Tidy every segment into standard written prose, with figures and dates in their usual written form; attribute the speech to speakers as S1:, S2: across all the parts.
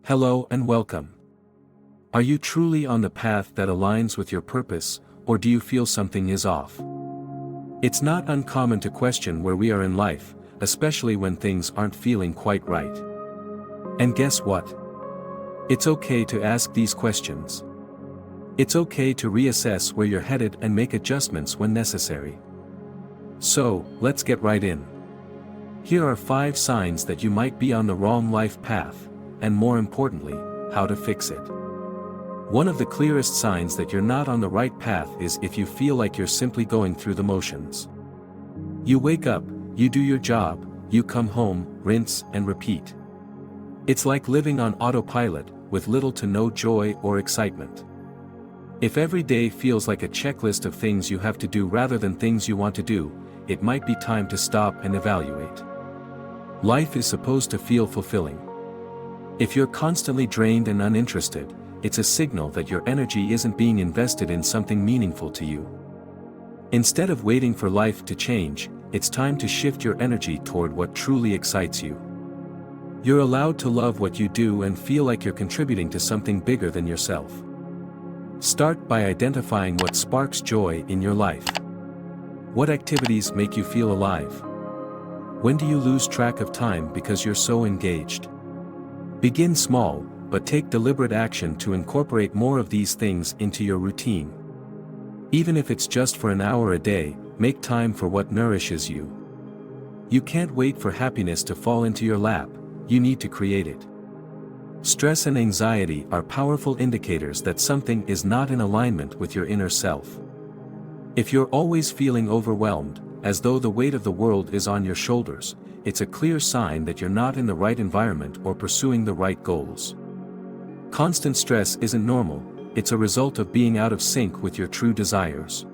S1: Hello and welcome. Are you truly on the path that aligns with your purpose, or do you feel something is off? It's not uncommon to question where we are in life, especially when things aren't feeling quite right. And guess what? It's okay to ask these questions. It's okay to reassess where you're headed and make adjustments when necessary. So, let's get right in. Here are 5 signs that you might be on the wrong life path, and more importantly, how to fix it. One of the clearest signs that you're not on the right path is if you feel like you're simply going through the motions. You wake up, you do your job, you come home, rinse and repeat. It's like living on autopilot, with little to no joy or excitement. If every day feels like a checklist of things you have to do rather than things you want to do, it might be time to stop and evaluate. Life is supposed to feel fulfilling. If you're constantly drained and uninterested, it's a signal that your energy isn't being invested in something meaningful to you. Instead of waiting for life to change, it's time to shift your energy toward what truly excites you. You're allowed to love what you do and feel like you're contributing to something bigger than yourself. Start by identifying what sparks joy in your life. What activities make you feel alive? When do you lose track of time because you're so engaged? Begin small, but take deliberate action to incorporate more of these things into your routine. Even if it's just for an hour a day, make time for what nourishes you. You can't wait for happiness to fall into your lap, you need to create it. Stress and anxiety are powerful indicators that something is not in alignment with your inner self. If you're always feeling overwhelmed, as though the weight of the world is on your shoulders, it's a clear sign that you're not in the right environment or pursuing the right goals. Constant stress isn't normal, it's a result of being out of sync with your true desires.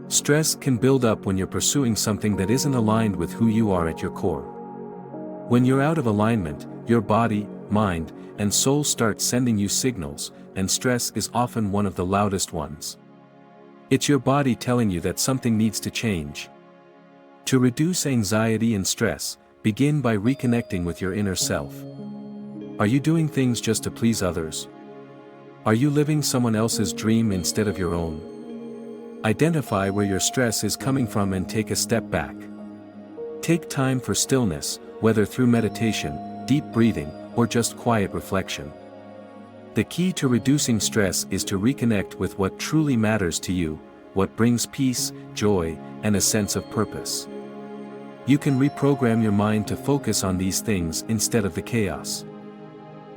S1: Stress can build up when you're pursuing something that isn't aligned with who you are at your core. When you're out of alignment, your body, mind, and soul start sending you signals, and stress is often one of the loudest ones. It's your body telling you that something needs to change. To reduce anxiety and stress, begin by reconnecting with your inner self. Are you doing things just to please others? Are you living someone else's dream instead of your own? Identify where your stress is coming from and take a step back. Take time for stillness, whether through meditation, deep breathing, or just quiet reflection. The key to reducing stress is to reconnect with what truly matters to you, what brings peace, joy, and a sense of purpose. You can reprogram your mind to focus on these things instead of the chaos.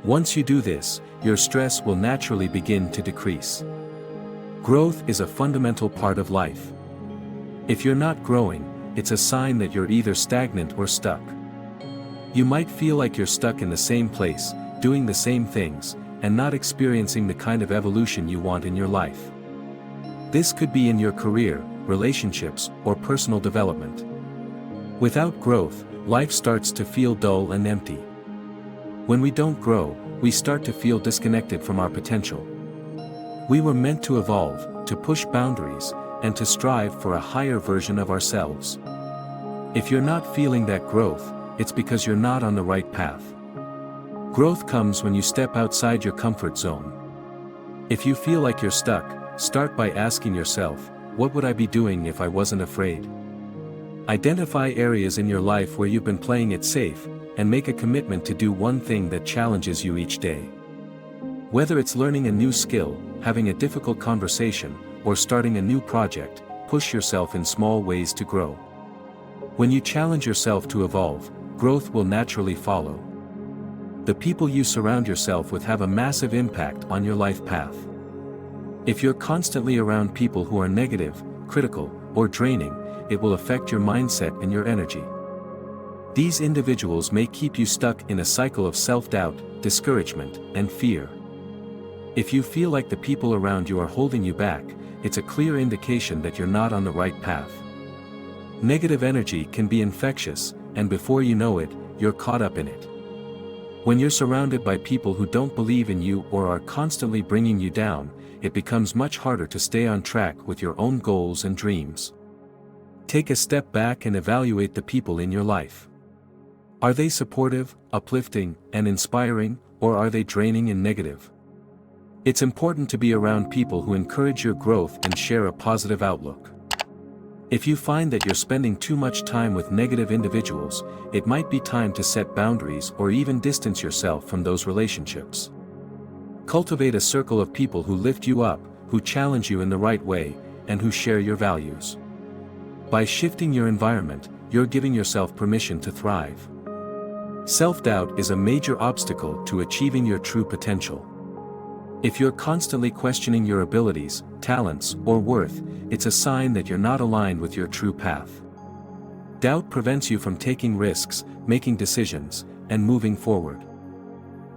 S1: Once you do this, your stress will naturally begin to decrease. Growth is a fundamental part of life. If you're not growing, it's a sign that you're either stagnant or stuck. You might feel like you're stuck in the same place, doing the same things, and not experiencing the kind of evolution you want in your life. This could be in your career, relationships, or personal development. Without growth, life starts to feel dull and empty. When we don't grow, we start to feel disconnected from our potential. We were meant to evolve, to push boundaries, and to strive for a higher version of ourselves. If you're not feeling that growth, it's because you're not on the right path. Growth comes when you step outside your comfort zone. If you feel like you're stuck, start by asking yourself, what would I be doing if I wasn't afraid? Identify areas in your life where you've been playing it safe, and make a commitment to do one thing that challenges you each day. Whether it's learning a new skill, having a difficult conversation, or starting a new project, push yourself in small ways to grow. When you challenge yourself to evolve, growth will naturally follow. The people you surround yourself with have a massive impact on your life path. If you're constantly around people who are negative, critical, or draining, it will affect your mindset and your energy. These individuals may keep you stuck in a cycle of self-doubt, discouragement, and fear. If you feel like the people around you are holding you back, it's a clear indication that you're not on the right path. Negative energy can be infectious, and before you know it, you're caught up in it. When you're surrounded by people who don't believe in you or are constantly bringing you down, it becomes much harder to stay on track with your own goals and dreams. Take a step back and evaluate the people in your life. Are they supportive, uplifting, and inspiring, or are they draining and negative? It's important to be around people who encourage your growth and share a positive outlook. If you find that you're spending too much time with negative individuals, it might be time to set boundaries or even distance yourself from those relationships. Cultivate a circle of people who lift you up, who challenge you in the right way, and who share your values. By shifting your environment, you're giving yourself permission to thrive. Self-doubt is a major obstacle to achieving your true potential. If you're constantly questioning your abilities, talents, or worth, it's a sign that you're not aligned with your true path. Doubt prevents you from taking risks, making decisions, and moving forward.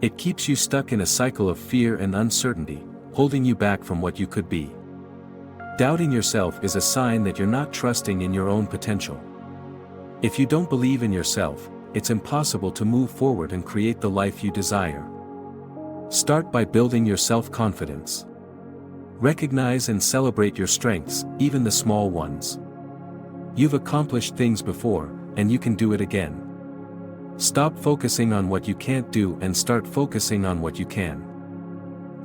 S1: It keeps you stuck in a cycle of fear and uncertainty, holding you back from what you could be. Doubting yourself is a sign that you're not trusting in your own potential. If you don't believe in yourself, it's impossible to move forward and create the life you desire. Start by building your self-confidence. Recognize and celebrate your strengths, even the small ones. You've accomplished things before, and you can do it again. Stop focusing on what you can't do and start focusing on what you can.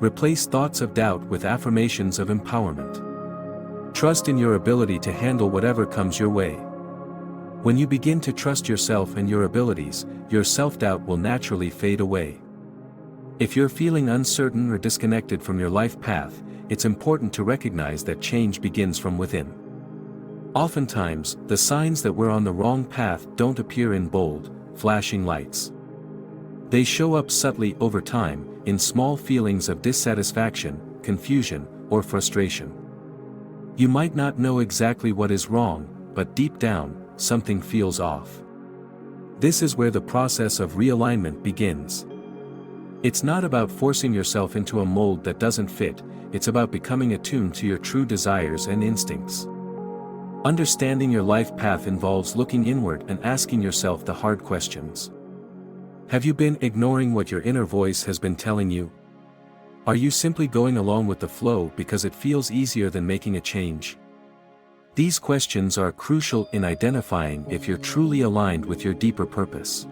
S1: Replace thoughts of doubt with affirmations of empowerment. Trust in your ability to handle whatever comes your way. When you begin to trust yourself and your abilities, your self-doubt will naturally fade away. If you're feeling uncertain or disconnected from your life path, it's important to recognize that change begins from within. Oftentimes, the signs that we're on the wrong path don't appear in bold, flashing lights. They show up subtly over time, in small feelings of dissatisfaction, confusion, or frustration. You might not know exactly what is wrong, but deep down, something feels off. This is where the process of realignment begins. It's not about forcing yourself into a mold that doesn't fit, it's about becoming attuned to your true desires and instincts. Understanding your life path involves looking inward and asking yourself the hard questions. Have you been ignoring what your inner voice has been telling you? Are you simply going along with the flow because it feels easier than making a change? These questions are crucial in identifying if you're truly aligned with your deeper purpose.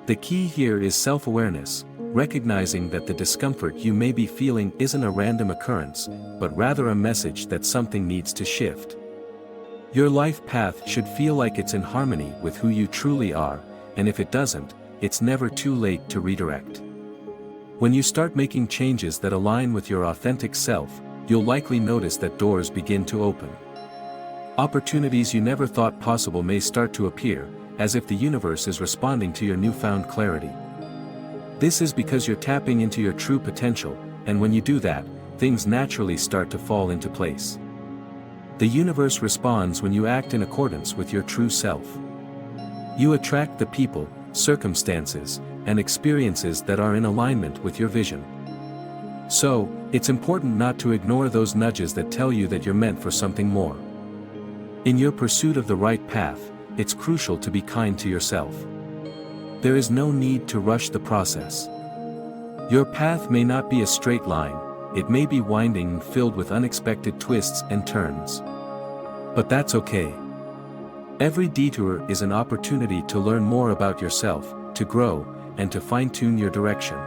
S1: The key here is self-awareness, recognizing that the discomfort you may be feeling isn't a random occurrence, but rather a message that something needs to shift. Your life path should feel like it's in harmony with who you truly are, and if it doesn't, it's never too late to redirect. When you start making changes that align with your authentic self, you'll likely notice that doors begin to open. Opportunities you never thought possible may start to appear, as if the universe is responding to your newfound clarity. This is because you're tapping into your true potential, and when you do that, things naturally start to fall into place. The universe responds when you act in accordance with your true self. You attract the people, circumstances, and experiences that are in alignment with your vision. So, it's important not to ignore those nudges that tell you that you're meant for something more. In your pursuit of the right path, it's crucial to be kind to yourself. There is no need to rush the process. Your path may not be a straight line, it may be winding and filled with unexpected twists and turns. But that's okay. Every detour is an opportunity to learn more about yourself, to grow, and to fine-tune your direction.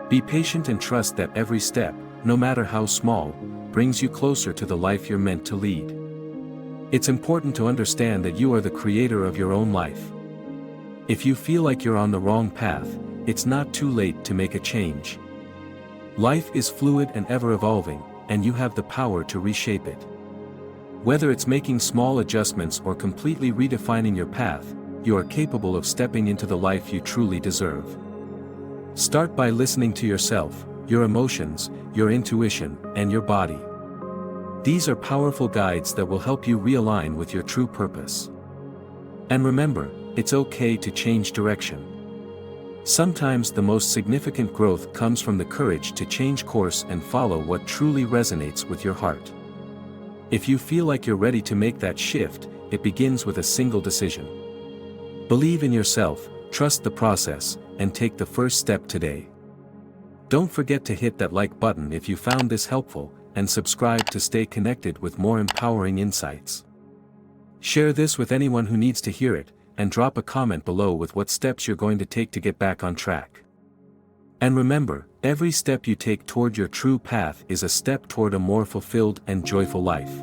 S1: Be patient and trust that every step, no matter how small, brings you closer to the life you're meant to lead. It's important to understand that you are the creator of your own life. If you feel like you're on the wrong path, it's not too late to make a change. Life is fluid and ever-evolving, and you have the power to reshape it. Whether it's making small adjustments or completely redefining your path, you are capable of stepping into the life you truly deserve. Start by listening to yourself, your emotions, your intuition, and your body. These are powerful guides that will help you realign with your true purpose. And remember, it's okay to change direction. Sometimes the most significant growth comes from the courage to change course and follow what truly resonates with your heart. If you feel like you're ready to make that shift, it begins with a single decision. Believe in yourself, trust the process, and take the first step today. Don't forget to hit that like button if you found this helpful, and subscribe to stay connected with more empowering insights. Share this with anyone who needs to hear it, and drop a comment below with what steps you're going to take to get back on track. And remember, every step you take toward your true path is a step toward a more fulfilled and joyful life.